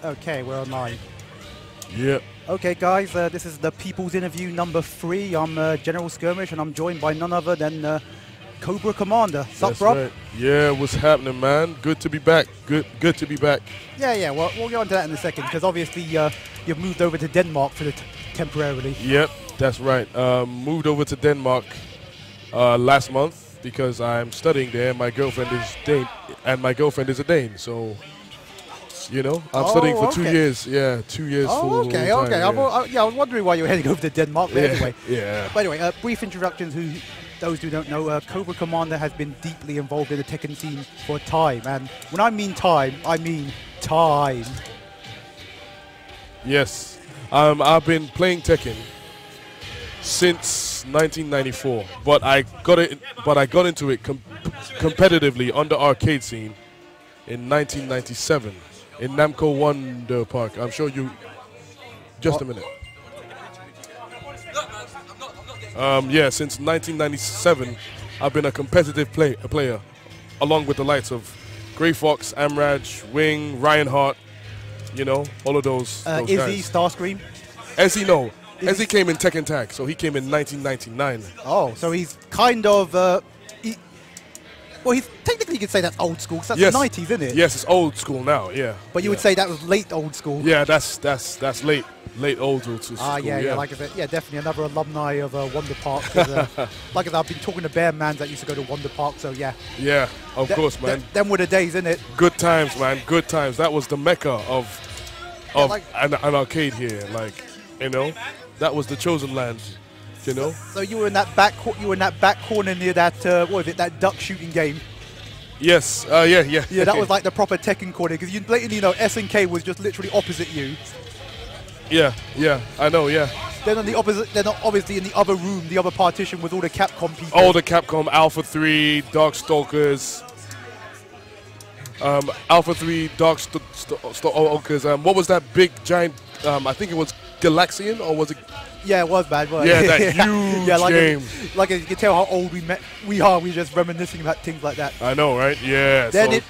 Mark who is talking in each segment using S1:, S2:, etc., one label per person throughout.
S1: Okay, we're online.
S2: Yep.
S1: Okay, guys, this is the People's Interview number 3. I'm General Skirmish, and I'm joined by none other than Cobra Commander. Sup, bro?
S2: Right. Yeah, what's happening, man? Good to be back. Good to be back.
S1: Yeah. Well, we'll get on to that in a second, because obviously you've moved over to Denmark for temporarily.
S2: Yep, that's right. Moved over to Denmark last month because I'm studying there. My girlfriend is Dane, and my girlfriend is a Dane, so. You know, I'm studying for 2 years. Yeah, 2 years.
S1: Oh, okay.
S2: Yeah.
S1: I was wondering why you were heading over to Denmark, but anyway.
S2: Yeah.
S1: By the way, brief introductions. Those who don't know, Cobra Commander has been deeply involved in the Tekken scene for a time, and when I mean time, I mean time.
S2: Yes, I've been playing Tekken since 1994, but I got into it competitively on the arcade scene in 1997. In Namco Wonder Park. I'm sure you... Just a minute. Yeah, since 1997, I've been a competitive player, along with the likes of Grey Fox, Amraj, Wing, Ryan Hart, you know, all of those
S1: Izzy,
S2: guys.
S1: Starscream?
S2: Ezzy, no. Ezzy came in Tekken Tag, so he came in 1999.
S1: Oh, so he's kind of... well, technically you could say that's old school, 'cause that's
S2: yes.
S1: the 90s, isn't it?
S2: Yes, it's old school now, yeah.
S1: But you would say that was late old school.
S2: Yeah, that's late old school.
S1: Yeah, like I said, yeah, definitely another alumni of Wonder Park. 'Cause, like I said, I've been talking to Bear Mans that used to go to Wonder Park, so yeah.
S2: Yeah, of course, man.
S1: Them were the days, innit?
S2: Good times, man. Good times. That was the mecca of an arcade here. Like, you know, that was the chosen land. You know.
S1: So you were in that back. You were in that back corner near that. What was it? That duck shooting game.
S2: Yes. Yeah.
S1: Yeah, that was like the proper Tekken corner, because you blatantly know SNK was just literally opposite you.
S2: Yeah. I know. Yeah.
S1: Then on the opposite, then obviously in the other room, the other partition with all the Capcom people.
S2: All the Capcom Alpha 3, Darkstalkers. Alpha 3, Darkstalkers. What was that big giant? I think it was Galaxian, or was it?
S1: Yeah, it was bad.
S2: Yeah, that huge game.
S1: Like you can tell how old we are. We're just reminiscing about things like that.
S2: I know, right? Yeah.
S1: Then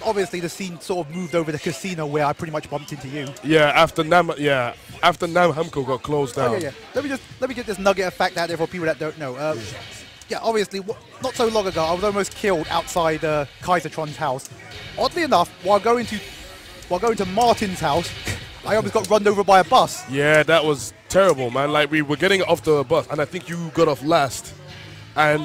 S1: obviously the scene sort of moved over to the casino, where I pretty much bumped into you.
S2: Yeah, after Namco got closed down.
S1: Oh, yeah. Let me get this nugget of fact out there for people that don't know. Yeah, obviously, not so long ago, I was almost killed outside Kaisertron's house. Oddly enough, while going to Martin's house, I almost got run over by a bus.
S2: Yeah, that was terrible, man. Like, we were getting off the bus, and I think you got off last, and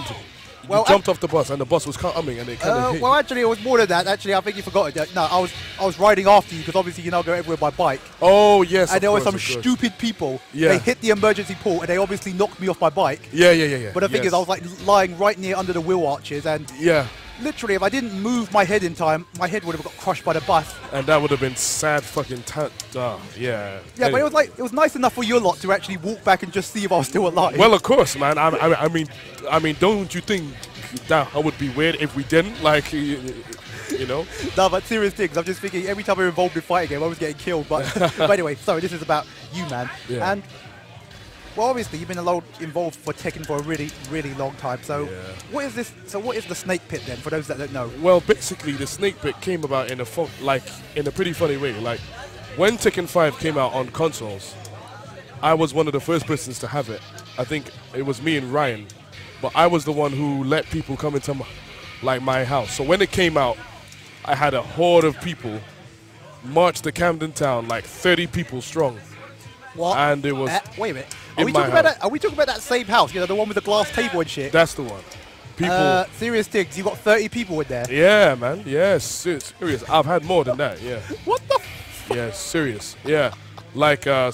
S2: you jumped off the bus, and the bus was coming, and it kind of hit.
S1: Well, actually, it was more than that. Actually, I think you forgot it. No, I was riding after you, because obviously you now go everywhere by bike.
S2: Oh, yes.
S1: And there were some stupid people.
S2: Yeah.
S1: They hit the emergency port, and they obviously knocked me off my bike.
S2: Yeah.
S1: But the thing is, I was like lying right near under the wheel arches, and literally, if I didn't move my head in time, my head would have got crushed by the bus.
S2: And that would have been sad fucking yeah.
S1: Yeah, anyway. But it was nice enough for you lot to actually walk back and just see if I was still alive.
S2: Well, of course, man. I mean, don't you think that would be weird if we didn't? Like, you know?
S1: No, but serious things. I'm just thinking every time we're involved in fighting game, I was getting killed. But anyway, sorry, this is about you, man.
S2: Yeah.
S1: And well, obviously, you've been involved for Tekken for a really, really long time. So, what is this? So, what is the snake pit then? For those that don't know.
S2: Well, basically, the snake pit came about in a pretty funny way. Like, when Tekken 5 came out on consoles, I was one of the first persons to have it. I think it was me and Ryan, but I was the one who let people come into my house. So when it came out, I had a horde of people march to Camden Town, like 30 people strong.
S1: What?
S2: And it was.
S1: Wait a minute. Are we talking about that same house? You know, the one with the glass table and shit?
S2: That's the one. People.
S1: Serious things. You got 30 people in there.
S2: Yeah, man. Yeah, serious. I've had more than that. Yeah.
S1: What the?
S2: Yeah, serious. Yeah. Like, had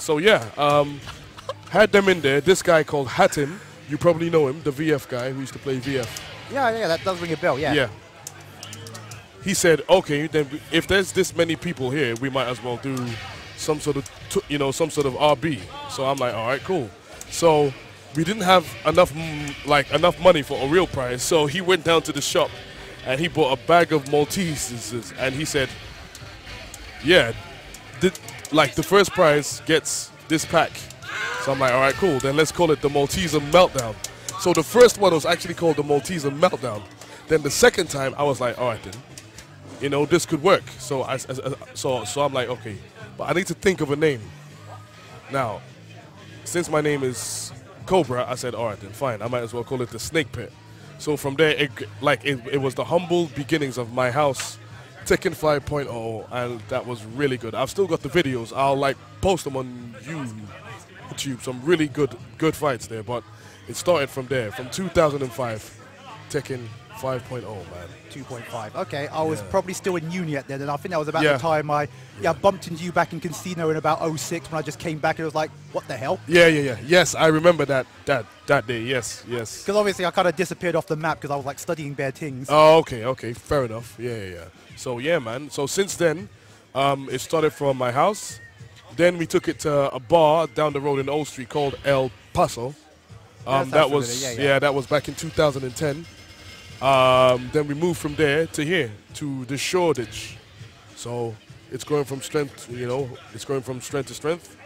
S2: them in there. This guy called Hatim. You probably know him, the VF guy who used to play VF. Yeah,
S1: that does ring a bell. Yeah.
S2: Yeah. He said, okay, then if there's this many people here, we might as well do some sort of RB. So I'm like, all right, cool. So we didn't have enough money for a real prize. So he went down to the shop and he bought a bag of Maltesers, and he said, yeah, the first prize gets this pack. So I'm like, all right, cool. Then let's call it the Malteser Meltdown. So the first one was actually called the Malteser Meltdown. Then the second time, I was like, all right then, you know, this could work. So so I'm like, okay, but I need to think of a name. Now, since my name is Cobra, I said, all right, then fine. I might as well call it the Snake Pit. So from there, it was the humble beginnings of my house, Tekken 5.0, and that was really good. I've still got the videos. I'll like post them on YouTube. Some really good fights there. But it started from there, from 2005, Tekken 5.0, man.
S1: 2.5. Okay, I was probably still in uni at then, and I think that was about
S2: Yeah.
S1: the time I bumped into you back in Casino in about '06 when I just came back and it was like, what the hell?
S2: Yeah. Yes, I remember that day. Yes.
S1: Because obviously I kind of disappeared off the map because I was like studying bare things.
S2: Oh, okay. Fair enough. Yeah. So, yeah, man. So, since then, it started from my house. Then we took it to a bar down the road in Old Street called El Paso. That was that was back in 2010. Then we moved from there to here, to the Shoreditch. So, it's going from strength, it's going from strength to strength.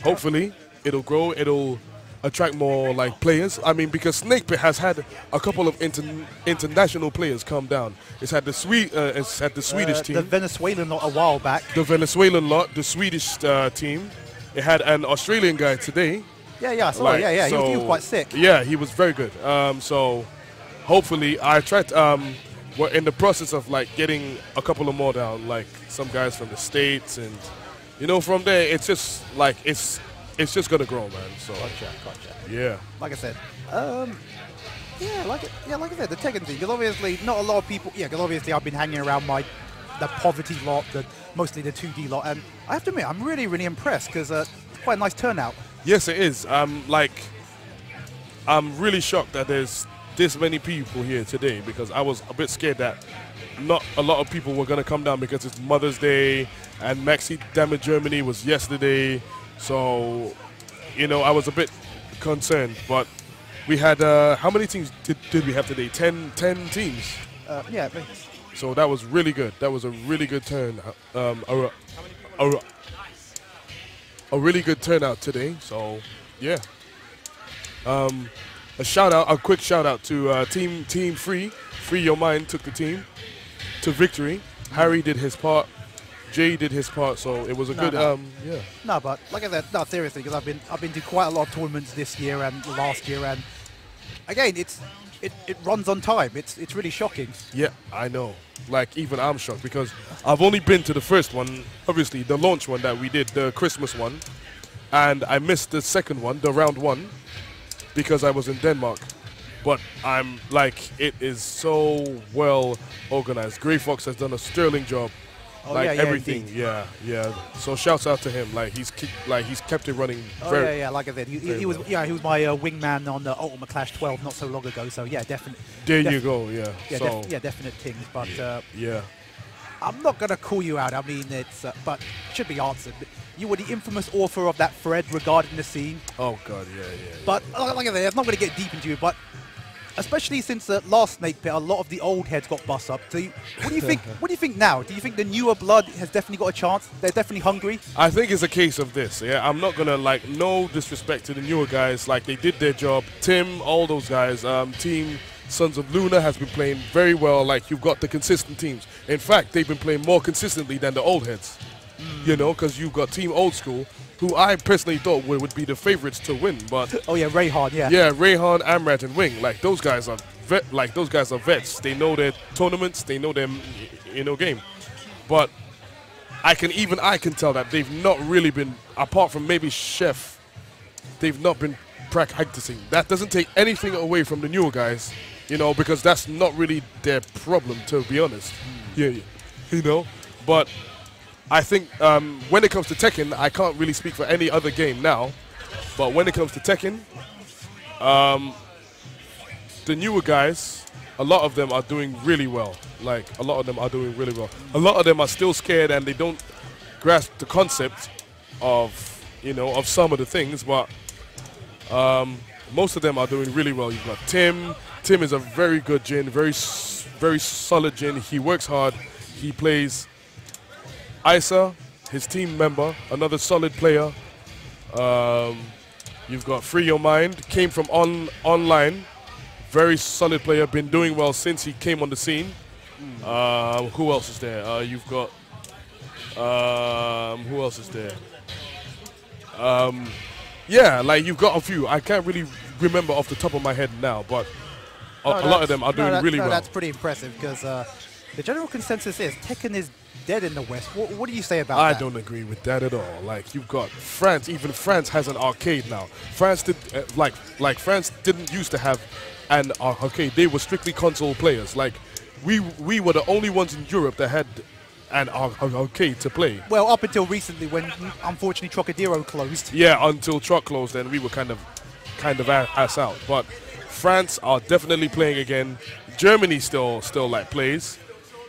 S2: Hopefully, it'll grow. It'll attract more like players. I mean, because Snake Pit has had a couple of international players come down. It's had the Swedish team,
S1: the Venezuelan lot a while back.
S2: the Venezuelan lot, the Swedish team. It had an Australian guy today.
S1: Yeah, I saw it. Yeah.
S2: So,
S1: he was quite sick.
S2: Yeah, he was very good. So hopefully, I tried. We're in the process of like getting a couple of more down, like some guys from the States, and from there, it's just like it's just gonna grow, man. So
S1: Gotcha.
S2: yeah.
S1: Like I said, like I said, the Tekken thing. Because obviously, not a lot of people. Yeah, because obviously, I've been hanging around the poverty lot, mostly the 2D lot, and I have to admit, I'm really, really impressed because quite a nice turnout.
S2: Yes, it is. I'm really shocked that there's this many people here today, because I was a bit scared that not a lot of people were going to come down because it's Mother's Day and Maxi Damage Germany was yesterday. So, I was a bit concerned. But we had, how many teams did we have today? 10 teams.
S1: Yeah.
S2: So that was really good. That was a really good turn. A really good turnout today. So, yeah. A quick shout out to Team Free Your Mind took the team to victory. Harry did his part, Jay did his part, so it was a good yeah.
S1: No, but like I said, no, seriously, because I've been to quite a lot of tournaments this year and last year, and again, it runs on time. It's really shocking.
S2: Yeah, I know. Like, even I'm shocked because I've only been to the first one, obviously the launch one that we did, the Christmas one, and I missed the second one, the round one, because I was in Denmark. But I'm like, it is so well organized. Grey Fox has done a sterling job. Everything.
S1: Indeed.
S2: Yeah. So shouts out to him. He's kept it running.
S1: Like I said, he was my wingman on the Ultimate Clash 12 not so long ago. So yeah, definitely.
S2: There you go. Yeah.
S1: Definite things. But
S2: yeah.
S1: I'm not gonna call you out. I mean, it's but it should be answered. You were the infamous author of that thread regarding the scene.
S2: Oh God, yeah.
S1: But like I said, I'm not gonna get deep into it. But especially since the last Snake Pit, a lot of the old heads got bust up. So what do you think? What do you think now? Do you think the newer blood has definitely got a chance? They're definitely hungry.
S2: I think it's a case of this. Yeah, I'm not gonna no disrespect to the newer guys. Like, they did their job. Tim, all those guys. Team Sons of Luna has been playing very well. Like, you've got the consistent teams. In fact, they've been playing more consistently than the old heads. Because you've got Team Old School, who I personally thought would be the favorites to win, but
S1: oh yeah, Rayhan, yeah.
S2: Yeah, Rayhan, Amrat, and Wing. Like, those guys are vets. They know their tournaments, they know their game. But I can tell that they've not really been, apart from maybe Chef, they've not been practicing. That doesn't take anything away from the newer guys, because that's not really their problem, to be honest. But I think when it comes to Tekken, I can't really speak for any other game now, but when it comes to Tekken, the newer guys, a lot of them are doing really well. A lot of them are still scared and they don't grasp the concept of some of the things, but most of them are doing really well. You've got Tim. Tim is a very good Jin, very solid Jin. He works hard. He plays. Isa, his team member, another solid player. You've got Free Your Mind, came from online, very solid player, been doing well since he came on the scene. Who else is there? You've got. Who else is there? Yeah, like you've got a few. I can't really remember off the top of my head now, but a lot of them are doing really well.
S1: That's pretty impressive because the general consensus is Tekken is dead in the West. What do you say about that?
S2: I don't agree with that at all. Like you've got France. Even France has an arcade now. France did like France didn't used to have an arcade. They were strictly console players. Like we were the only ones in Europe that had an arcade to play.
S1: Well, up until recently, when unfortunately Trocadero closed.
S2: Yeah, until Troc closed, then we were kind of ass out. But France are definitely playing again. Germany still like plays.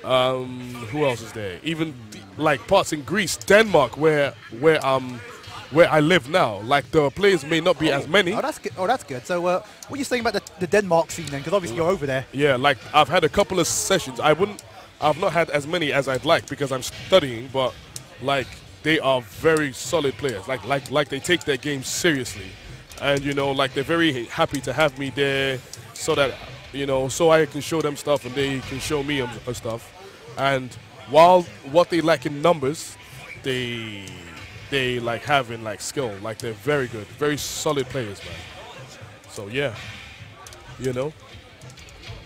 S2: Who else is there? Even like parts in Greece, Denmark, where I live now. Like the players may not be as many.
S1: Oh, that's good. Oh, that's good. So, what are you saying about the Denmark scene then? Because obviously you're over there.
S2: Yeah, like I've had a couple of sessions. I've not had as many as I'd like because I'm studying, but like they are very solid players. Like they take their game seriously, and you know, like they're very happy to have me there, so that so I can show them stuff and they can show me stuff. And while what they lack in numbers, they like have in like skill. Like they're very good, very solid players, man. So yeah,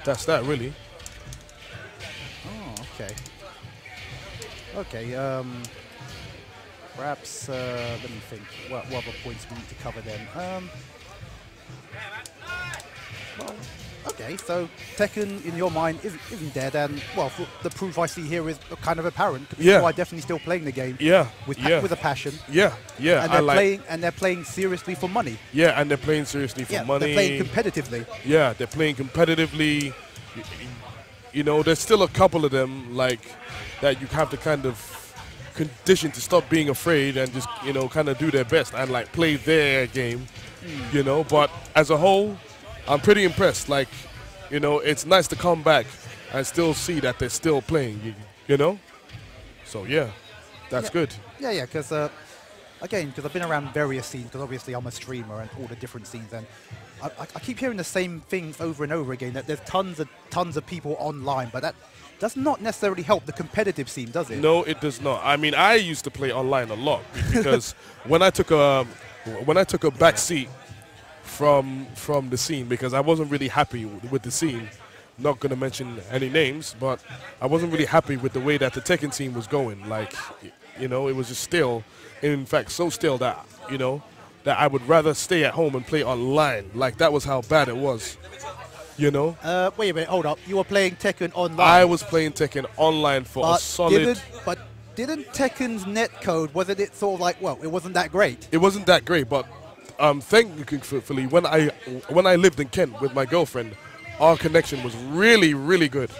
S2: that's that really.
S1: Okay. Okay. Perhaps let me think. What other points we need to cover then? Well, okay. So Tekken, in your mind, isn't dead, and well, the proof I see here is kind of apparent.
S2: Yeah.
S1: People are definitely still playing the game.
S2: Yeah.
S1: With a passion.
S2: Yeah. Yeah.
S1: And they're playing seriously for money.
S2: Yeah, and they're playing seriously for money.
S1: They're playing competitively.
S2: Yeah, they're playing competitively. There's still a couple of them like that you have to kind of condition to stop being afraid and just kind of do their best and like play their game. But as a whole, I'm pretty impressed. Like, it's nice to come back and still see that they're still playing. So yeah, that's good.
S1: Yeah. Because again, because I've been around various scenes. Because obviously I'm a streamer and all the different scenes and. I keep hearing the same things over and over again, that there's tons of people online, but that does not necessarily help the competitive scene, does it?
S2: No, it does not. I mean, I used to play online a lot because when I took a back seat from the scene because I wasn't really happy with the scene. Not going to mention any names, but I wasn't really happy with the way that the Tekken scene was going. Like, it was just still, in fact, so still that, that I would rather stay at home and play online. Like, that was how bad it was, Wait a
S1: minute, hold up. You were playing Tekken online?
S2: I was playing Tekken online for a solid...
S1: Didn't Tekken's netcode, wasn't it sort of like, well, it wasn't that great?
S2: It wasn't that great, but thankfully, when I lived in Kent with my girlfriend, our connection was really, really good.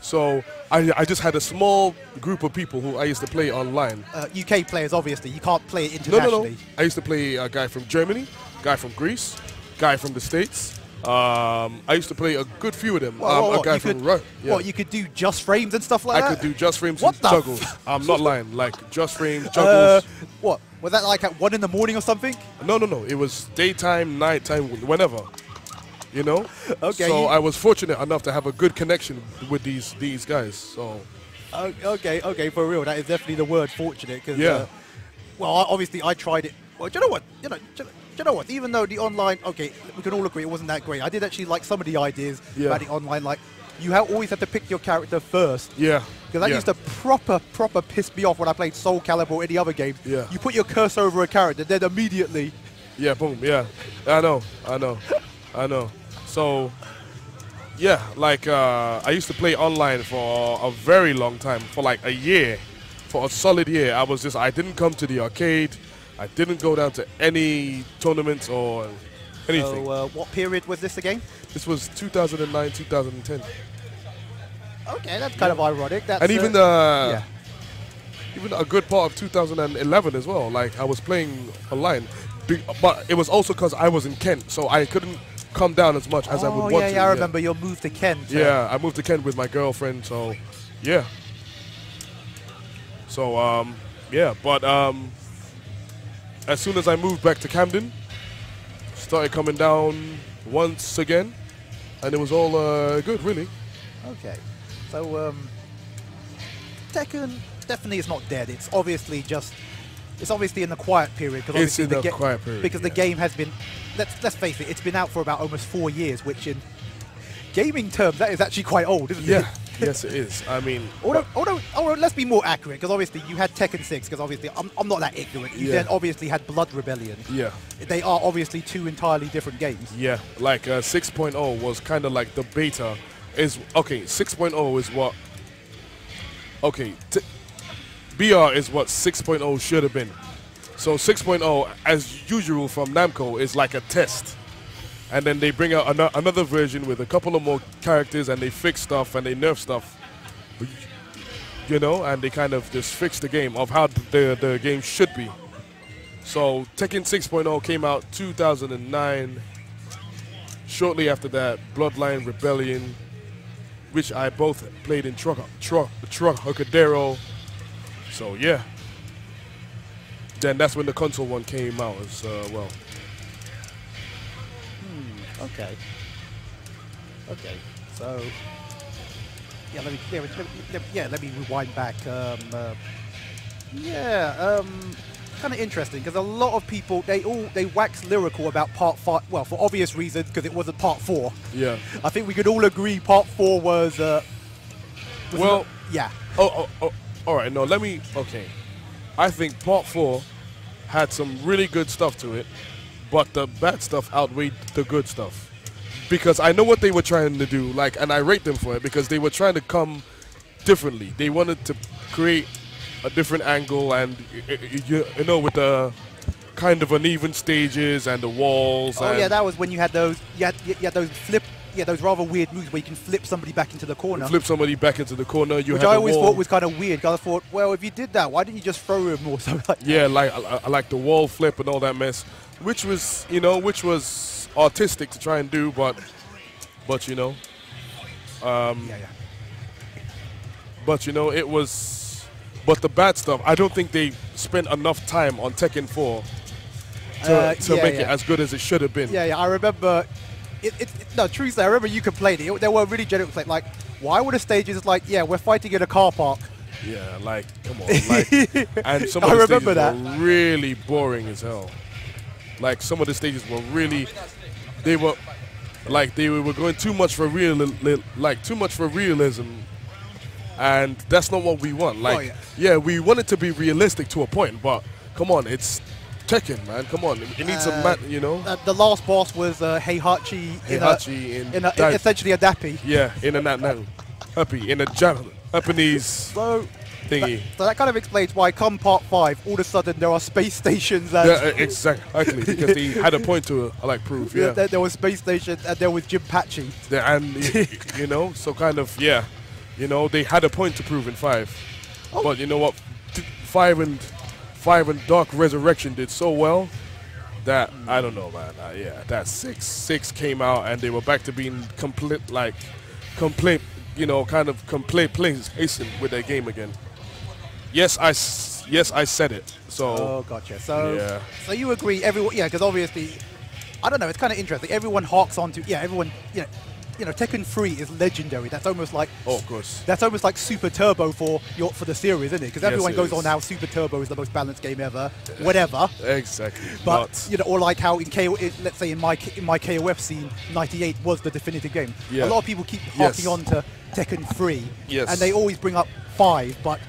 S2: So I just had a small group of people who I used to play online.
S1: UK players, obviously. You can't play it internationally.
S2: No. I used to play a guy from Germany, guy from Greece, guy from the States. I used to play a good few of them. A guy from Russia. Yeah.
S1: What, you could do just frames and stuff like that?
S2: I could do just frames and juggles. I'm not lying. Like, just frames, juggles.
S1: What? Was that like at 1 in the morning or something?
S2: No. It was daytime, nighttime, whenever.
S1: Okay.
S2: So I was fortunate enough to have a good connection with these guys. So.
S1: Okay, for real. That is definitely the word, fortunate. Cause,
S2: yeah.
S1: Well, obviously I tried it. Well, do you know what? Do you know what? Even though the online, okay, we can all agree it wasn't that great. I did actually like some of the ideas about the online. Like, you always have to pick your character first.
S2: Yeah.
S1: Because that used to proper piss me off when I played Soul Calibur or any other game.
S2: Yeah.
S1: You put your cursor over a character, then immediately.
S2: Yeah, boom. Yeah. I know. So, yeah, like I used to play online for a very long time, for like a year, for a solid year. I didn't come to the arcade. I didn't go down to any tournaments or anything.
S1: So, what period was this again?
S2: This was 2009, 2010.
S1: Okay, that's kind of ironic. That's,
S2: and even a good part of 2011 as well. Like, I was playing online, but it was also because I was in Kent, so I couldn't come down as much as I would want to.
S1: Yeah, I remember your move to Kent.
S2: Yeah, I moved to Kent with my girlfriend, so yeah. So but as soon as I moved back to Camden, started coming down once again, and it was all good, really.
S1: Okay. So Tekken definitely is not dead. It's obviously in the quiet period
S2: It's in the quiet period
S1: because the game has been. Let's face it, it's been out for about almost 4 years, which in gaming terms that is actually quite old, isn't it?
S2: Yeah. Yes, it is. I mean,
S1: although let's be more accurate, because obviously you had Tekken 6, because obviously I'm not that ignorant. You then obviously had Blood Rebellion.
S2: Yeah.
S1: They are obviously two entirely different games.
S2: Yeah, like 6.0 was kind of like the beta. 6.0 is what. Okay, BR is what 6.0 should have been. So 6.0, as usual from Namco, is like a test. And then they bring out another version with a couple of more characters, and they fix stuff and they nerf stuff. You know, and they kind of just fix the game of how the game should be. So Tekken 6.0 came out 2009. Shortly after that, Bloodline Rebellion, which I both played in Trocadero. So yeah. Then that's when the console one came out as well.
S1: Okay. So let me rewind back. Kind of interesting because a lot of people they wax lyrical about Part 5. Well, for obvious reasons, because it wasn't Part 4.
S2: Yeah.
S1: I think we could all agree Part 4 was.
S2: Well.
S1: Yeah.
S2: Oh. All right. No. Okay. I think Part 4 had some really good stuff to it, but the bad stuff outweighed the good stuff. Because I know what they were trying to do, and I rate them for it because they were trying to come differently. They wanted to create a different angle, and you know, with the kind of uneven stages and the walls.
S1: Oh yeah, that was when you had those. You had those those rather weird moves where you can flip somebody back into the corner.
S2: Which
S1: I always thought was kind of weird. Because I thought, well, if you did that, why didn't you just throw him or something?
S2: Yeah, I like the wall flip and all that mess, which was artistic to try and do, but you know, but you know, it was. But the bad stuff, I don't think they spent enough time on Tekken 4 to make it as good as it should have been.
S1: Yeah, I remember. Truthfully, I remember you complaining. There were really genuine like, why were the stages like, we're fighting in a car park?
S2: Yeah, come on, and some of the stages were really boring as hell. Like some of the stages were really, they were going too much for realism, and that's not what we want. We want it to be realistic to a point, but come on, it's Tekken, man. Come on, it needs you know.
S1: The last boss was Heihachi in essentially a dappy.
S2: Yeah, in a Japanese thingy.
S1: So that kind of explains why come Part 5, all of a sudden there are space stations. And
S2: exactly, because they had a point to prove. Yeah,
S1: there was space stations and there was Jinpachi.
S2: And you know, so kind of you know, they had a point to prove in 5. But you know what, 5 and Dark Resurrection did so well that I don't know, man. That 6 came out and they were back to being complete, you know, kind of complete hasten with their game again. Yes, I said it. So.
S1: Gotcha. So you agree? Everyone, because obviously, I don't know. It's kind of interesting. Everyone harks onto everyone. You know, Tekken 3 is legendary. That's almost like
S2: of course.
S1: That's almost like Super Turbo for the series, isn't it? Because everyone goes on now. Super Turbo is the most balanced game ever. Whatever.
S2: Exactly.
S1: But you know, or like how let's say in my KOF scene, 98 was the definitive game.
S2: Yeah.
S1: A lot of people keep harking on to Tekken 3,
S2: and
S1: they always bring up 5, but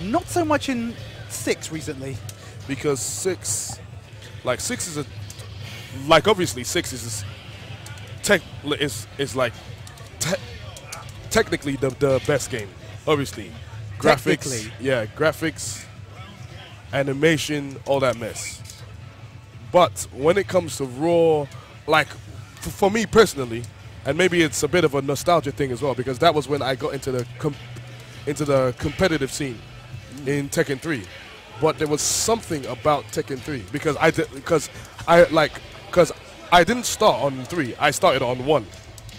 S1: not so much in 6 recently.
S2: Because 6 is obviously 6 is. Is technically the best game, obviously. Graphics, animation, all that mess. But when it comes to Raw, for me personally, and maybe it's a bit of a nostalgia thing as well, because that was when I got into the competitive scene in Tekken 3. But there was something about Tekken 3 because I didn't start on 3. I started on 1.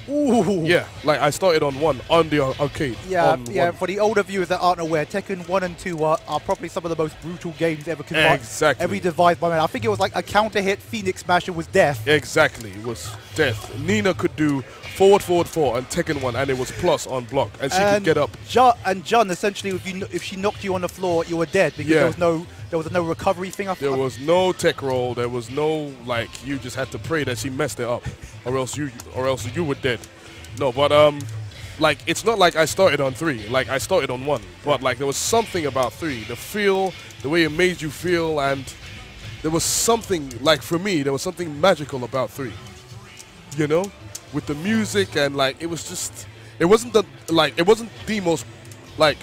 S1: Ooh.
S2: Yeah, I started on 1 on the arcade.
S1: Yeah. For the older viewers that aren't aware, Tekken 1 and 2 are probably some of the most brutal games ever devised by man. I think it was like a counter hit. Phoenix Smasher was death.
S2: Exactly, it was death. Nina could do forward, forward, four, and Tekken 1, and it was plus on block, and she could get up.
S1: John, essentially, if she knocked you on the floor, you were dead because there was no recovery thing.
S2: There was no tech roll. There was no like you just had to pray that she messed it up, or else you were dead. No, but like it's not like I started on 3. Like I started on 1, but like there was something about 3. The feel, the way it made you feel, and there was something like for me there was something magical about 3. You know, with the music and like it was just it wasn't the most like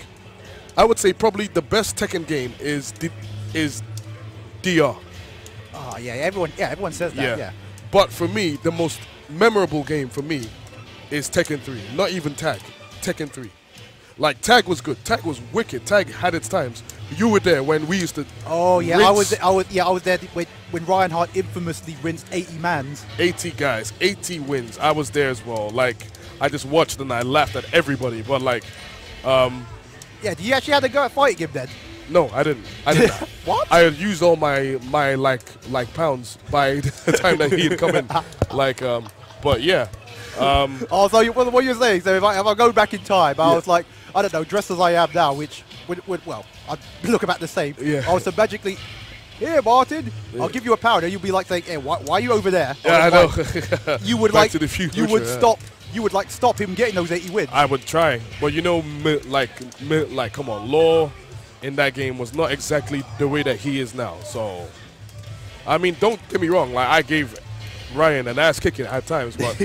S2: I would say probably the best Tekken game is DR.
S1: Oh yeah, everyone says that. Yeah.
S2: But for me, the most memorable game for me is Tekken 3. Not even Tag, Tekken 3. Like Tag was good. Tag was wicked. Tag had its times. You were there when we used to.
S1: Oh yeah, I was there when Ryan Hart infamously rinsed 80 mans.
S2: 80 guys, 80 wins. I was there as well. Like I just watched and I laughed at everybody. But like,
S1: yeah, do you actually have to go at fighting him then?
S2: No, I didn't.
S1: What?
S2: I had used all my like pounds by the time that he had come in. Like, but yeah.
S1: Oh, so what you're saying? So if I go back in time, I was like, I don't know, dressed as I am now, which well, I look about the same.
S2: Yeah.
S1: I was so magically, here, Martin, I'll give you a pound, and you'd be like saying, hey, why are you over there?
S2: Yeah, I know.
S1: Like, you would
S2: Back
S1: like
S2: to the future,
S1: you would stop. You would like stop him getting those 80 wins.
S2: I would try, but you know, like, come on, Law in that game was not exactly the way that he is now. So, I mean, don't get me wrong. Like, I gave Ryan an ass kicking at times, but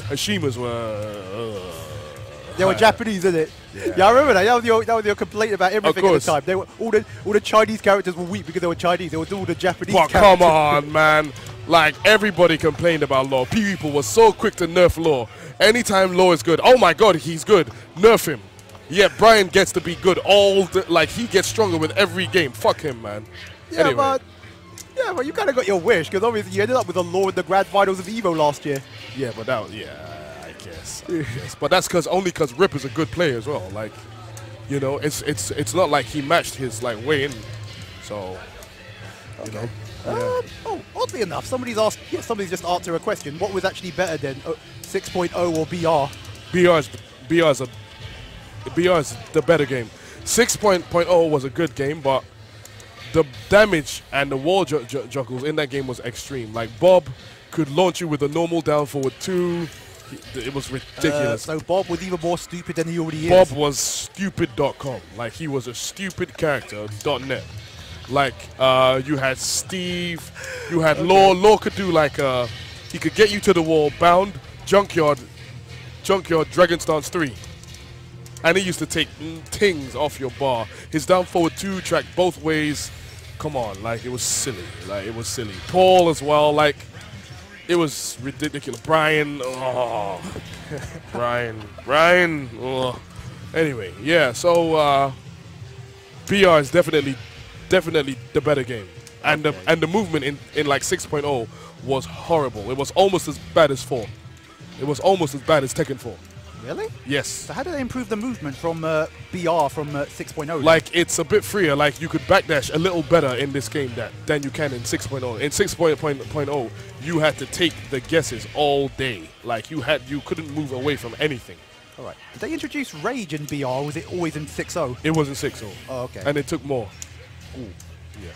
S2: Hashima's were.
S1: They were Japanese, isn't it? Yeah, I remember that. That was your complaint about everything at the time. They were all the Chinese characters were weak because they were Chinese. It was all the Japanese characters.
S2: Come on, man. Like, everybody complained about Law. People were so quick to nerf Law. Anytime Law is good, oh my God, he's good. Nerf him. Yeah, Brian gets to be good like he gets stronger with every game. Fuck him, man.
S1: Yeah,
S2: anyway.
S1: but you kind of got your wish because obviously you ended up with a Law in the grand finals of Evo last year.
S2: Yeah, but that was, I guess. But that's only because Rip is a good player as well. Like, you know, it's not like he matched his like way in. So, you know.
S1: Oh, oddly enough, somebody's just answered a question. What was actually better than 6.0 or BR?
S2: BR is the better game. 6.0 was a good game, but the damage and the wall juggles in that game was extreme. Like Bob could launch you with a normal down forward 2. It was ridiculous.
S1: So Bob was even more stupid than he already
S2: Bob
S1: is.
S2: was stupid.com. Like he was a stupid character. .net. Like you had Steve, you had Law. Law could do like he could get you to the wall, bound, junkyard, Dragon Stance 3. And he used to take things off your bar. His down forward 2 track both ways. Come on, like it was silly. Like it was silly. Paul as well, like it was ridiculous. Brian, oh. Brian, oh. Anyway, yeah, so BR is definitely the better game. And the movement in like 6.0 was horrible. It was almost as bad as 4. It was almost as bad as Tekken 4.
S1: Really?
S2: Yes.
S1: So how did they improve the movement from BR from 6.0?
S2: Like it's a bit freer. Like you could backdash a little better in this game than you can in 6.0. In 6.0, you had to take the guesses all day. Like you couldn't move away from anything.
S1: All right. Did they introduce Rage in BR, or was it always in 6.0?
S2: It was in 6.0.
S1: Oh, okay.
S2: And it took more. Ooh, yeah.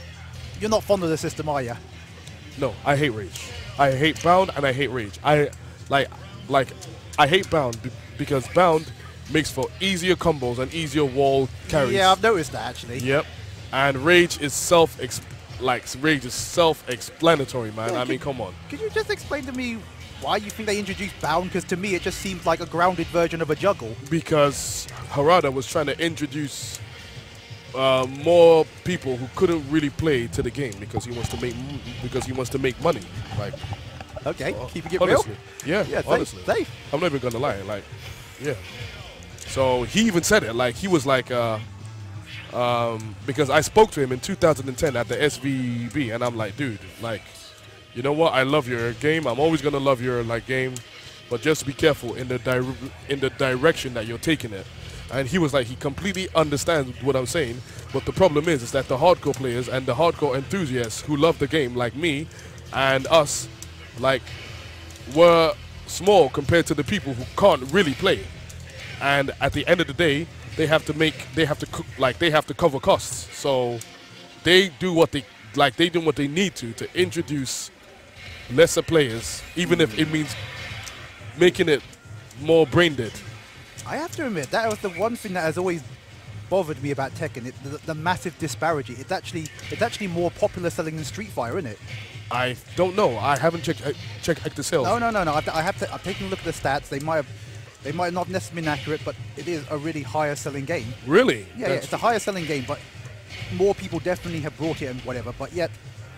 S1: You're not fond of the system, are you?
S2: No, I hate Rage. I hate Bound and I hate Rage. I hate Bound because Bound makes for easier combos and easier wall carries.
S1: Yeah, I've noticed that actually.
S2: Yep. And Rage is self-explanatory, man.
S1: Yeah,
S2: I mean, come on.
S1: Could you just explain to me why you think they introduced Bound? Because to me, it just seems like a grounded version of a juggle. Because
S2: Harada was trying to introduce more people who couldn't really play to the game because he wants to make money. Like,
S1: okay, keeping it
S2: honestly,
S1: real.
S2: Yeah, honestly,
S1: safe.
S2: I'm not even gonna lie. Like, yeah. So he even said it. Like he was like, because I spoke to him in 2010 at the SVB, and I'm like, dude, like, you know what? I love your game. I'm always gonna love your like game, but just be careful in the direction that you're taking it. And he was like, he completely understands what I'm saying, but the problem is that the hardcore players and the hardcore enthusiasts who love the game, like me and us, like, were small compared to the people who can't really play. And at the end of the day, they have to cover costs. So they do what they need to introduce lesser players, even if it means making it more brain dead.
S1: I have to admit, that was the one thing that has always bothered me about Tekken, the massive disparity. It's actually more popular selling than Street Fighter, isn't it?
S2: I don't know. I haven't checked the sales.
S1: No. I've taken a look at the stats. They might not necessarily been accurate, but it is a really higher selling game.
S2: Really?
S1: Yeah, it's a higher selling game, but more people definitely have brought it and whatever. But yet,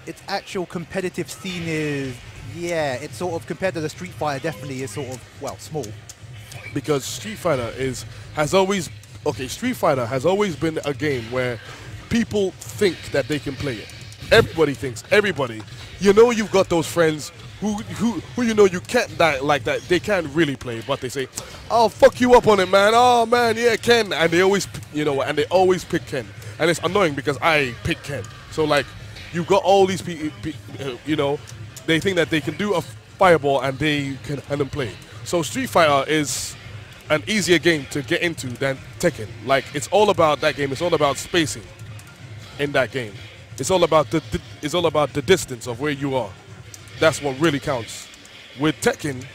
S1: its actual competitive scene is, it's sort of, compared to the Street Fighter, definitely is sort of, well, small. Because
S2: Street Fighter has always been a game where people think that they can play it. Everybody thinks. Everybody. You know, you've got those friends who you know you can't like that. They can't really play, but they say, "I'll fuck you up on it, man. Oh man, yeah, Ken." And they always, pick Ken. And it's annoying because I pick Ken. So like, you've got all these people, they think that they can do a fireball and they can play. So Street Fighter is an easier game to get into than Tekken. Like, it's all about that game. It's all about spacing in that game. It's all about the distance of where you are. That's what really counts. With Tekken,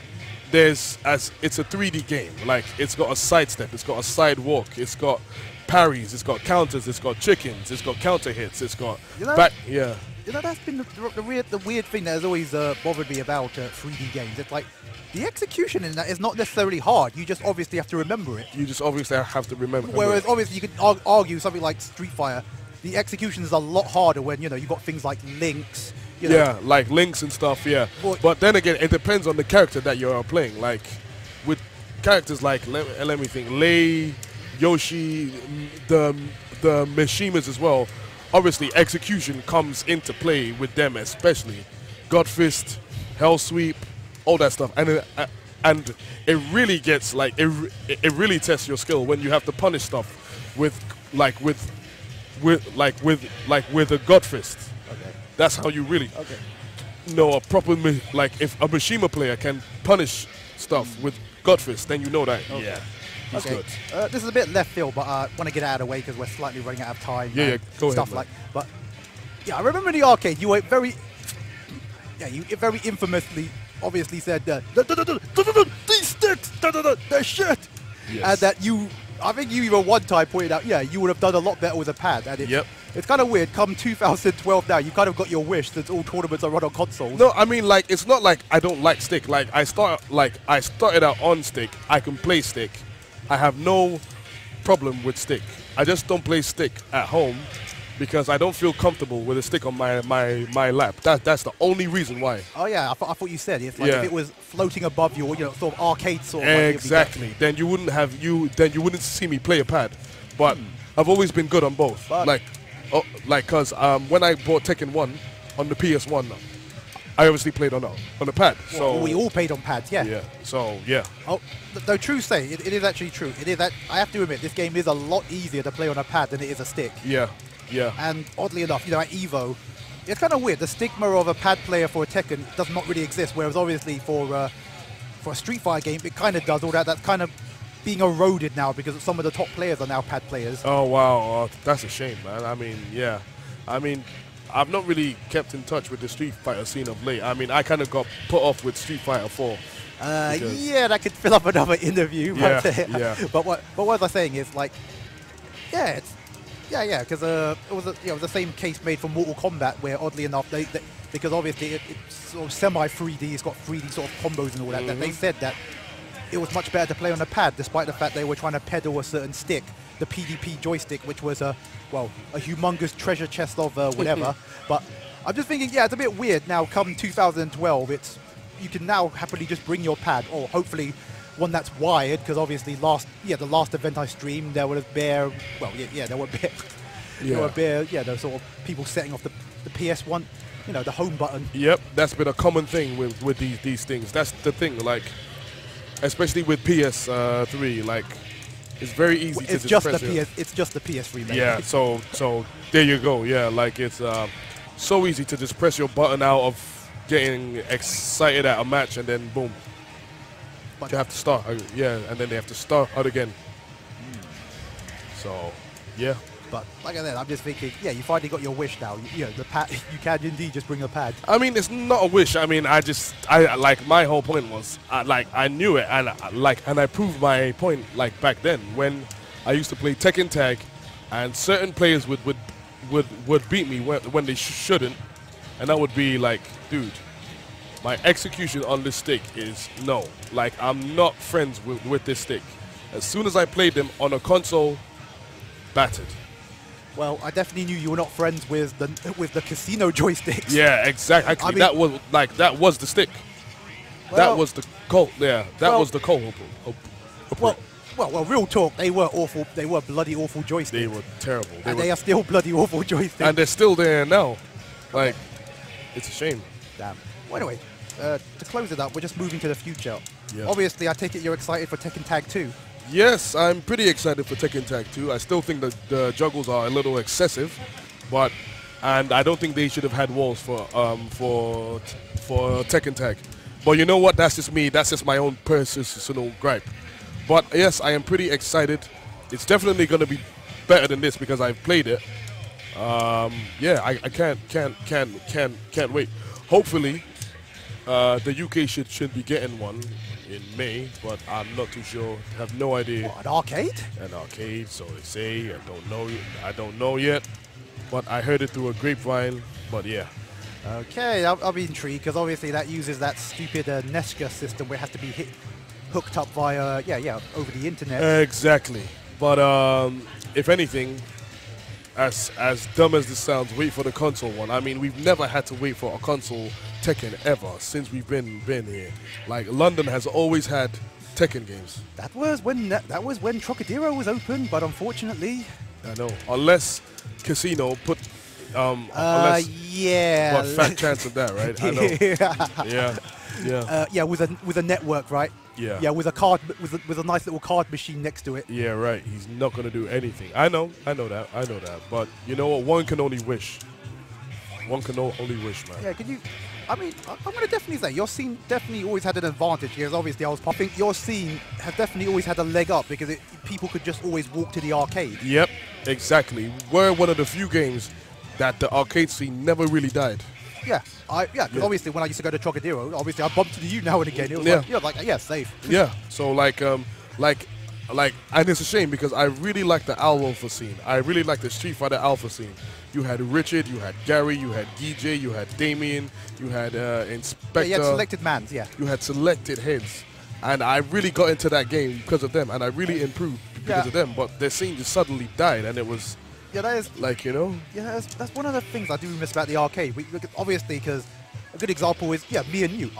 S2: it's a 3D game. Like, it's got a sidestep, it's got a side walk, it's got parries, it's got counters, it's got chickens, it's got counter hits, it's got back. Yeah.
S1: That's been the weird thing that has always bothered me about 3D games. It's like, the execution in that is not necessarily hard. You just obviously have to remember it.
S2: You just obviously have to remember.
S1: Whereas obviously you could argue something like Street Fighter, the execution is a lot harder when you've got things like links.
S2: Yeah, like links and stuff. Yeah, but then again, it depends on the character that you're playing. Like with characters like let me think, Lei, Yoshi, the Mishimas as well. Obviously, execution comes into play with them, especially God Fist, Hell Sweep, all that stuff, and it really gets like it really tests your skill when you have to punish stuff with a God Fist.
S1: Okay.
S2: That's how you really know a proper if a Mishima player can punish stuff with God Fist, then you know that he's good.
S1: This is a bit left field, but I want to get out of the way because we're slightly running out of time.
S2: Yeah, go
S1: stuff
S2: ahead.
S1: But I remember in the arcade you were very infamously obviously said these sticks, they're shit, and that I think you even one time pointed out, you would have done a lot better with a pad. And it's kind of weird. Come 2012 now, you kind of got your wish that all tournaments are run on consoles.
S2: No, I mean, like, it's not like I don't like stick. Like, I started out on stick. I can play stick. I have no problem with stick. I just don't play stick at home because I don't feel comfortable with a stick on my lap. That's the only reason why.
S1: Oh yeah, I thought you said it's like if it was floating above you, sort of arcade sort of.
S2: Exactly. Then you wouldn't see me play a pad. But I've always been good on both. But because when I bought Tekken 1 on the PS1, I obviously played on the pad. So
S1: we all played on pads, yeah.
S2: Yeah. So yeah.
S1: Oh, though true say, it is actually true. It is that I have to admit, this game is a lot easier to play on a pad than it is a stick.
S2: Yeah. Yeah.
S1: And oddly enough, at EVO, it's kind of weird. The stigma of a pad player for a Tekken does not really exist. Whereas obviously for a Street Fighter game, it kind of does. All that's kind of being eroded now because some of the top players are now pad players.
S2: Oh wow, that's a shame, man. I mean, yeah. I mean, I've not really kept in touch with the Street Fighter scene of late. I mean, I kind of got put off with Street Fighter 4.
S1: That could fill up another interview.
S2: Yeah,
S1: But what was I saying is like, because it was the same case made for Mortal Kombat, where oddly enough because obviously it's sort of semi 3D, it's got 3D sort of combos and all that. That they said that it was much better to play on a pad, despite the fact they were trying to peddle a certain stick, the PDP joystick, which was a humongous treasure chest of whatever. But I'm just thinking, it's a bit weird now. Come 2012, you can now happily just bring your pad, or hopefully one that's wired, because obviously the last event I streamed, there was there were sort of people setting off the PS1, the home button.
S2: Yep, that's been a common thing with these things. That's the thing, like, especially with PS3, like, it's very easy to just press it.
S1: It's just the PS3. Mate.
S2: Yeah, so there you go. Yeah, like, it's so easy to just press your button out of getting excited at a match and then boom.
S1: But
S2: they have to start, yeah, and then they have to start out again. So, yeah.
S1: But like I said, I'm just thinking, yeah, you finally got your wish now. You know, the pad. You can indeed just bring a pad.
S2: I mean, it's not a wish. I mean, I like my whole point was I knew it, and I proved my point like back then when I used to play Tekken Tag, and certain players would beat me when they shouldn't, and that would be like, dude, my execution on this stick is no. Like, I'm not friends with this stick. As soon as I played them on a console, battered.
S1: Well, I definitely knew you were not friends with the casino joysticks.
S2: Yeah, exactly.
S1: I mean,
S2: that was the stick.
S1: Well,
S2: that was the cult. Yeah, that was the cult.
S1: Well, real talk. They were awful. They were bloody awful joysticks.
S2: They were terrible.
S1: They are still bloody awful joysticks.
S2: And they're still there now. Like, it's a shame.
S1: Damn. Well, anyway, to close it up, we're just moving to the future.
S2: Yeah.
S1: Obviously, I take it you're excited for Tekken Tag 2.
S2: Yes, I'm pretty excited for Tekken Tag 2. I still think that the juggles are a little excessive, and I don't think they should have had walls for Tekken Tag. But you know what? That's just me. That's just my own personal gripe. But yes, I am pretty excited. It's definitely going to be better than this because I've played it. Yeah, I can't wait. Hopefully, the UK should be getting one in May, but I'm not too sure. Have no idea.
S1: What, an arcade?
S2: An arcade, so they say. I don't know yet, but I heard it through a grapevine. But yeah.
S1: Okay, I'll be intrigued because obviously that uses that stupid Nesca system where it has to be hooked up via over the internet.
S2: Exactly. But if anything, as dumb as this sounds, wait for the console one. I mean, we've never had to wait for a console Tekken ever since we've been here. Like, London has always had Tekken games.
S1: That was when Trocadero was open, but unfortunately,
S2: I know. Unless Casino put
S1: yeah.
S2: What, fat chance of that, right? I know. Yeah.
S1: With a network, right?
S2: Yeah.
S1: Yeah, with a card, with a nice little card machine next to it.
S2: Yeah, right. He's not going to do anything. I know that. But you know what? One can only wish. One can only wish, man.
S1: Yeah, can you? I mean, I'm going to definitely say your scene definitely always had an advantage because obviously I think your scene has definitely always had a leg up because people could just always walk to the arcade.
S2: Yep, exactly. We're one of the few games that the arcade scene never really died.
S1: Yeah, because obviously when I used to go to Trocadero, obviously I bumped into you now and again. It was like, safe.
S2: Yeah, so like, and it's a shame because I really like the Alpha scene. I really like the Street Fighter Alpha scene. You had Richard, you had Gary, you had DJ, you had Damien, you had Inspector.
S1: Yeah, you had selected mans, yeah.
S2: You had selected heads. And I really got into that game because of them, and I really improved because of them. But their scene just suddenly died, and it was...
S1: Yeah, that is...
S2: Like, you know?
S1: Yeah, that's one of the things I do miss about the arcade. Obviously, because a good example is, me and you.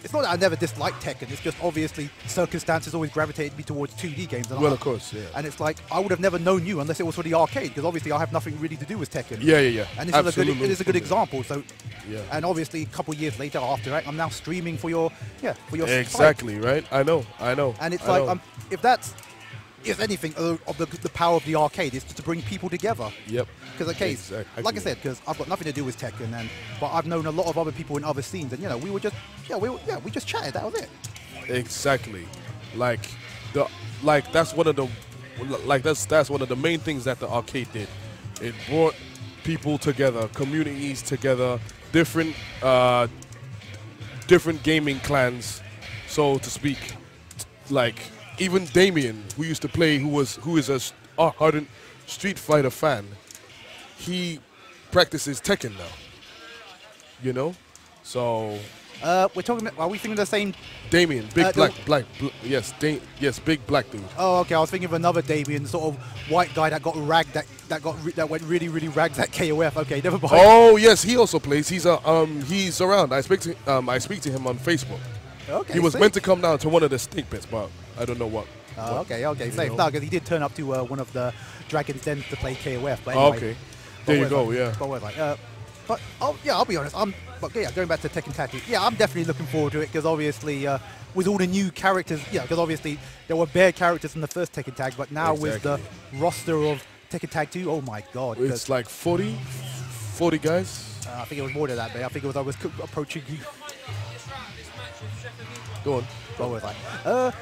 S1: It's not that I never disliked Tekken. It's just obviously circumstances always gravitated me towards 2D games. And
S2: of course, yeah.
S1: And it's like, I would have never known you unless it was for the arcade, because obviously I have nothing really to do with Tekken.
S2: Yeah.
S1: And it is a good example. So, and obviously a couple of years later after that, I'm now streaming for your
S2: exactly,
S1: site.
S2: Right? I know.
S1: And it's like, if anything, of the power of the arcade is to bring people together.
S2: Yep.
S1: Because like I said, because I've got nothing to do with Tekken, but I've known a lot of other people in other scenes, and we just chatted. That was it.
S2: Exactly. That's one of the main things that the arcade did. It brought people together, communities together, different gaming clans, so to speak. Like, even Damien, who used to play, who is a ardent Street Fighter fan, he practices Tekken now. You know, so
S1: we're talking. Are we thinking the same?
S2: Damien, big yes, big black dude.
S1: Oh, okay. I was thinking of another Damien, sort of white guy that got ragged, that went really, really ragged at KOF. Okay, never mind.
S2: Oh yes, he also plays. He's around. I speak to him on Facebook.
S1: Okay.
S2: He was meant to come down to one of the snake pits, but I don't know what.
S1: Okay, safe. No, because he did turn up to one of the Dragon's Dens to play KOF. But anyway,
S2: okay, there you go. Yeah.
S1: But I'll be honest. Going back to Tekken Tag 2, I'm definitely looking forward to it because obviously with all the new characters, because obviously there were bare characters in the first Tekken Tag, but now with the roster of Tekken Tag 2, oh my God,
S2: it's like 40 guys.
S1: I think it was more than that, man. I think I was approaching
S2: Go on.
S1: What was I?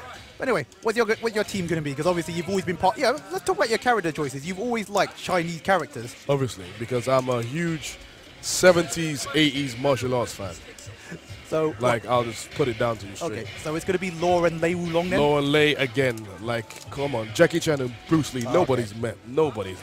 S1: Anyway, what's your team going to be? Because obviously you've always been part. Yeah, let's talk about your character choices. You've always liked Chinese characters.
S2: Obviously, because I'm a huge 70s, 80s martial arts fan.
S1: So,
S2: like, I'll just put it down to you straight.
S1: Okay, so it's going to be Law and Lei Wulong then?
S2: Law and Lei again. Like, come on. Jackie Chan and Bruce Lee, nobody's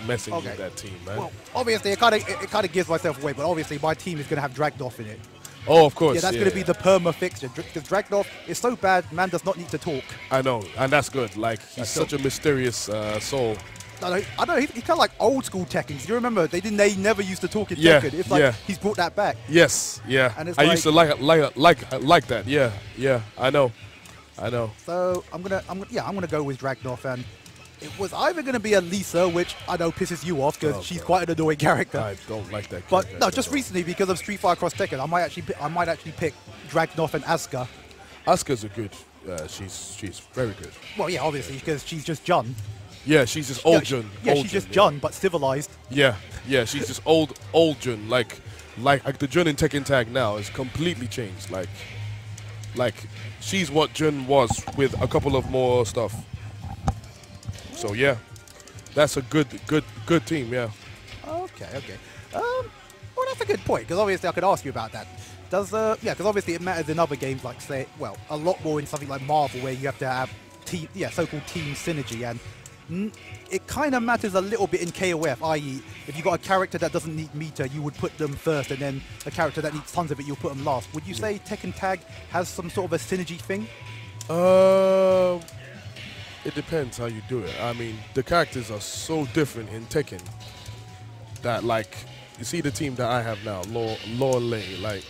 S2: messing with that team, man.
S1: Well, obviously, it kind of gives myself away, but obviously my team is going to have Dragunov in it.
S2: Oh, of course.
S1: Yeah, that's going to be the perma fixture. Because Dragunov is so bad, man does not need to talk.
S2: I know, and that's good. Like, he's such a mysterious soul.
S1: I know he's kind of like old school Tekken. You remember they never used to talk in Tekken. It's like he's brought that back.
S2: Yes, yeah.
S1: And it's
S2: I used to like that. Yeah. I know.
S1: So I'm gonna go with Dragunov, and it was either gonna be a Lisa, which I know pisses you off because she's quite an annoying character.
S2: I don't like that.
S1: But no, just recently because of Street Fighter Cross Tekken, I might actually pick Dragunov and Asuka.
S2: Asuka's a good. She's very good.
S1: Well, yeah, obviously because she's just Jun.
S2: Yeah, she's just old Jun.
S1: Yeah, she's just Jun, but civilized.
S2: Yeah, she's just old Jun. Like the Jun in Tekken Tag now is completely changed. Like she's what Jun was with a couple of more stuff. So yeah, that's a good team. Yeah.
S1: Okay. Well, that's a good point because obviously I could ask you about that. Because obviously it matters in other games like a lot more in something like Marvel where you have to have so-called team synergy, and it kind of matters a little bit in KOF, i.e. if you got a character that doesn't need meter, you would put them first, and then a character that needs tons of it, you'll put them last. Would you say Tekken Tag has some sort of a synergy thing?
S2: It depends how you do it. I mean, the characters are so different in Tekken that, like, you see the team that I have now, Law and Lei. Like,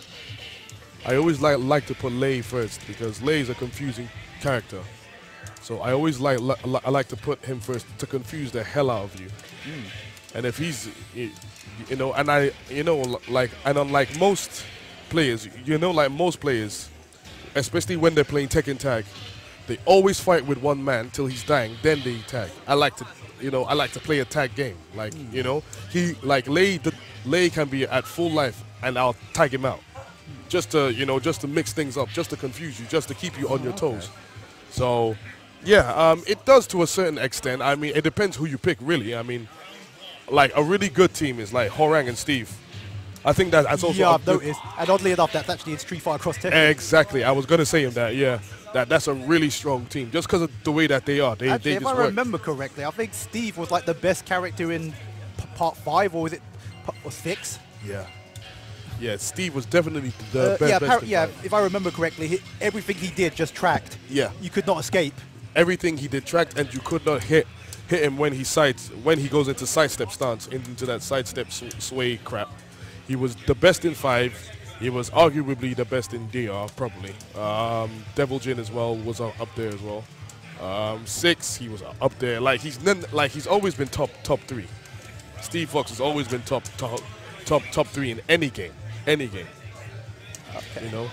S2: I always like to put Lei first because Lei is a confusing character. So I always like to put him first to confuse the hell out of you. And if he's, and unlike most players, especially when they're playing Tekken Tag, they always fight with one man till he's dying, then they tag. I like to play a tag game. Like, Lei can be at full life and I'll tag him out. Just to mix things up, just to confuse you, just to keep you on your toes. So, yeah, it does to a certain extent. I mean, it depends who you pick, really. I mean, like, a really good team is like Horang and Steve. I think that's also...
S1: Yeah, I've noticed. And oddly enough, that's actually in Street Fighter Cross Tekken.
S2: Exactly. I was going to say him that, yeah. That's a really strong team, just because of the way that they are. Actually,
S1: if I remember correctly, I think Steve was like the best character in Part 5, or was it or 6?
S2: Yeah. Yeah, Steve was definitely the best.
S1: If I remember correctly, everything he did just tracked.
S2: Yeah.
S1: You could not escape.
S2: Everything he did tracked, and you could not hit him when he goes into sidestep stance, into that sidestep sway crap. He was the best in 5. He was arguably the best in DR, probably. Devil Jin as well was up there as well. 6, he was up there. Like he's always been top 3. Steve Fox has always been top 3 in any game. Okay.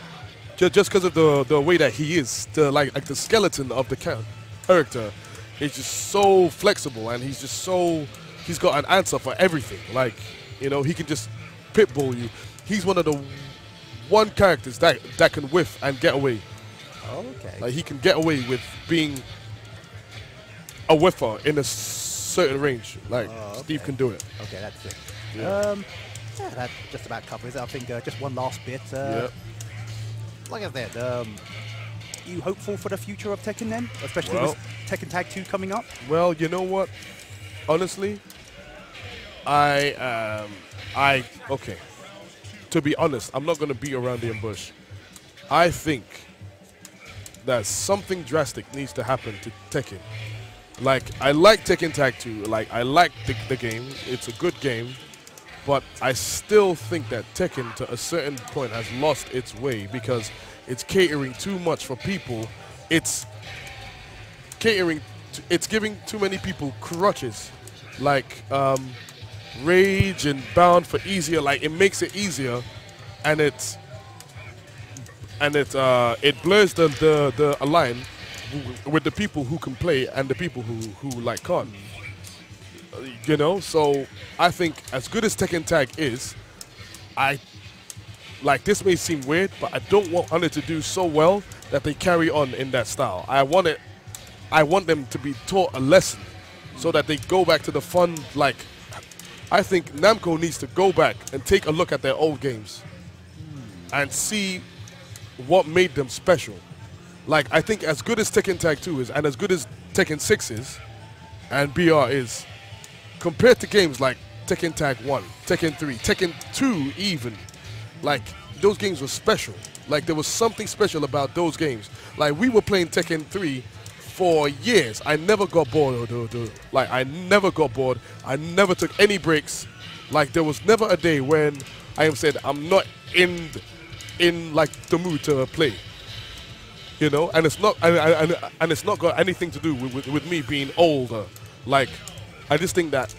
S2: Just because of the way that he is, like the skeleton of the character, is just so flexible, and he's got an answer for everything. Like, he can just pitbull you. He's one of the characters that can whiff and get away.
S1: Okay.
S2: Like, he can get away with being a whiffer in a certain range. Like, Steve can do it.
S1: Okay, that's it.
S2: Yeah.
S1: That just about covers it. I think just one last bit. Like I said, you hopeful for the future of Tekken then? Especially with Tekken Tag 2 coming up?
S2: Well, you know what? Honestly, okay. To be honest, I'm not going to beat around the bush. I think that something drastic needs to happen to Tekken. Like, I like Tekken Tag 2. Like, I like the game. It's a good game. But I still think that Tekken, to a certain point, has lost its way because it's catering too much for people. It's giving too many people crutches, like Rage and Bound for easier. Like, it makes it easier, and it blurs the line with the people who can play and the people who like can't. So I think as good as Tekken Tag is, I like this may seem weird, but I don't want Hunter to do so well that they carry on in that style. I want them to be taught a lesson so that they go back to the fun. Like, I think Namco needs to go back and take a look at their old games and see what made them special. Like, I think as good as Tekken Tag 2 is and as good as Tekken 6 is and BR is, compared to games like Tekken Tag 1, Tekken 3, Tekken 2 even, like, those games were special. Like, there was something special about those games. Like, we were playing Tekken 3 for years. I never got bored. Like, I never got bored. I never took any breaks. Like, there was never a day when I said, I'm not in like, the mood to play. You know? And it's not, and it's not got anything to do with me being older. Like, I just think that,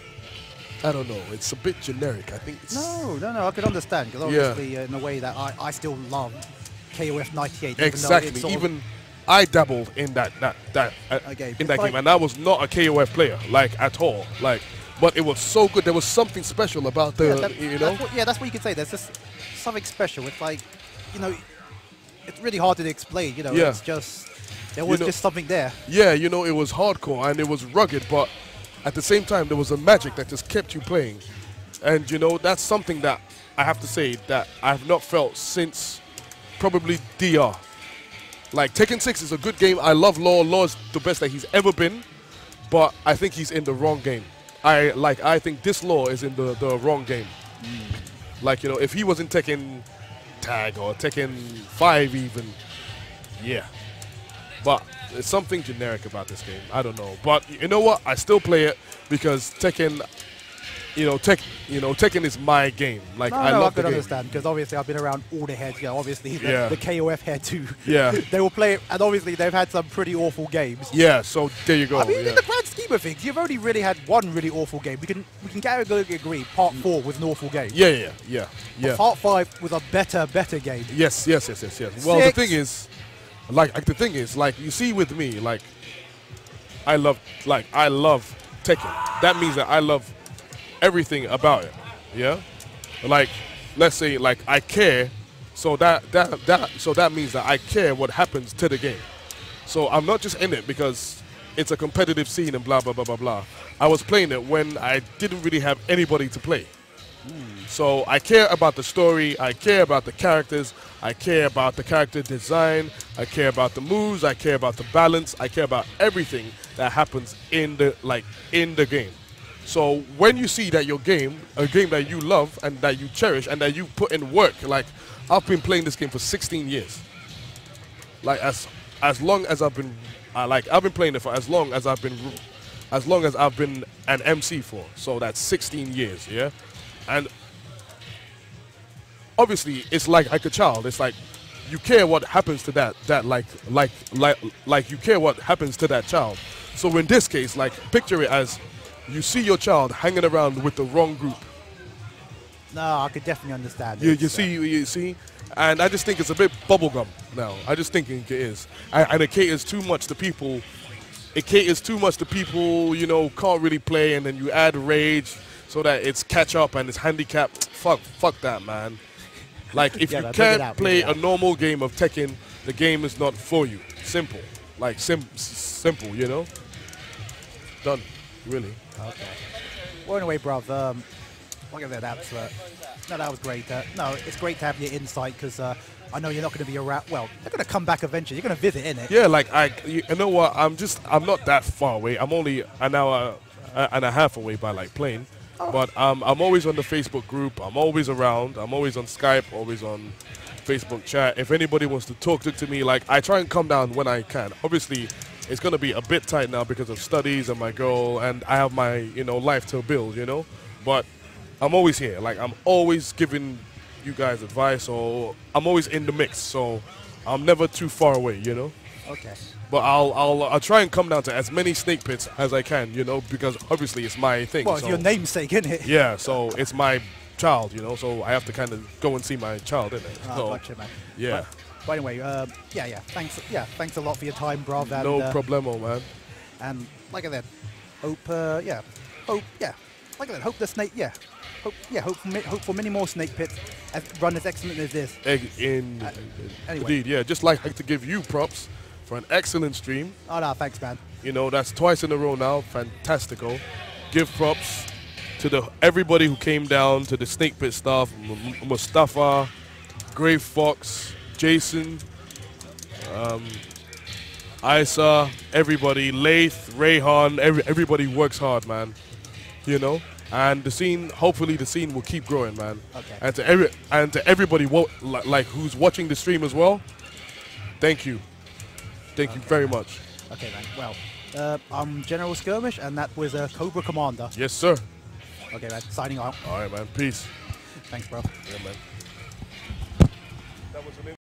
S2: I don't know, it's a bit generic. I think it's...
S1: No, I can understand, because obviously in a way that I still love KOF 98.
S2: Exactly. Even I dabbled in that game, and I was not a KOF player, like, at all. Like, but it was so good. There was something special about the, you know?
S1: That's what you could say. There's just something special. It's like, you know, it's really hard to explain, you know.
S2: Yeah.
S1: It's just, there was just something there.
S2: Yeah, you know, it was hardcore and it was rugged, but at the same time, there was a magic that just kept you playing. And, you know, that's something that I have to say that I have not felt since probably DR. Like, Tekken 6 is a good game. I love Law. Law is the best that he's ever been, but I think he's in the wrong game. I think this Law is in the wrong game. Like, you know, if he was in Tekken Tag or Tekken 5 even, yeah. But there's something generic about this game. I don't know. But you know what? I still play it because Tekken, Tekken is my game. Like, I love the game. I
S1: understand, because obviously I've been around all the heads. Yeah, obviously the KOF head too.
S2: Yeah.
S1: They will play it, and obviously they've had some pretty awful games.
S2: Yeah, so there you go.
S1: I mean, in the grand scheme of things, you've only really had one really awful game. We can categorically agree. Part 4 was an awful game.
S2: Yeah.
S1: But Part 5 was a better game.
S2: Yes. Well, the thing is, like, you see with me, like, I love Tekken. That means that I love everything about it. Yeah? Like, let's say, like, I care, so that means that I care what happens to the game. So I'm not just in it because it's a competitive scene and blah, blah, blah, blah, blah. I was playing it when I didn't really have anybody to play. So I care about the story, I care about the characters, I care about the character design, I care about the moves, I care about the balance, I care about everything that happens in the game. So when you see that your game, a game that you love and that you cherish and that you put in work, like, I've been playing this game for 16 years. Like, as long as I've been, I've been playing it for as long as I've been an MC for. So that's 16 years, yeah? And obviously, it's like a child. It's like you care what happens to like you care what happens to that child. So in this case, like, picture it as you see your child hanging around with the wrong group.
S1: No, I could definitely understand.
S2: You see, and I just think it's a bit bubblegum now. I just think it is, and it caters too much to people. It caters too much to people, you know, can't really play, and then you add rage so that it's catch up and it's handicapped. Fuck that, man. Like, if you can't play a normal game of Tekken, the game is not for you. Simple. Like, simple, you know? Done. Really.
S1: Okay. Well, anyway, bruv, like I said, that was great. No, it's great to have your insight, because I know you're not going to be around. Well, they're going to come back eventually. You're going to visit, innit?
S2: Yeah, like, you know what? I'm not that far away. I'm only an hour and a half away by, like, plane. Oh. But I'm always on the Facebook group. I'm always around. I'm always on Skype, always on Facebook chat. If anybody wants to talk to me, like, I try and come down when I can. Obviously, it's going to be a bit tight now because of studies and my girl, and I have my, you know, life to build, you know? But I'm always here. Like, I'm always giving you guys advice, or I'm always in the mix, so I'm never too far away, you know?
S1: Okay.
S2: But I'll try and come down to as many snake pits as I can, you know, because obviously it's my thing.
S1: Well, it's your namesake, isn't it?
S2: Yeah, so it's my child, you know, so I have to kind of go and see my child, innit?
S1: Oh, gotcha, man.
S2: Yeah.
S1: But anyway, thanks a lot for your time, bro.
S2: No problemo, man.
S1: And like I said, hope the snake, hope for many more snake pits run as excellent as this.
S2: Anyway.
S1: Anyway.
S2: Indeed, yeah. Just like to give you props for an excellent stream.
S1: Oh no, thanks, man.
S2: You know, that's twice in a row now. Fantastico. Give props to everybody who came down, to the snake pit staff, Mustafa, Grey Fox, Jason, Isa, everybody, Lath, Rayhan, everybody works hard, man. You know, and the scene. Hopefully, the scene will keep growing, man.
S1: Okay.
S2: And to everybody like who's watching the stream as well. Thank you. Thank you very much.
S1: Okay, man. Well, I'm General Skirmish, and that was a Cobra Commander.
S2: Yes, sir.
S1: Okay, man. Signing out.
S2: All right, man. Peace.
S1: Thanks, bro.
S2: Yeah, man. That was an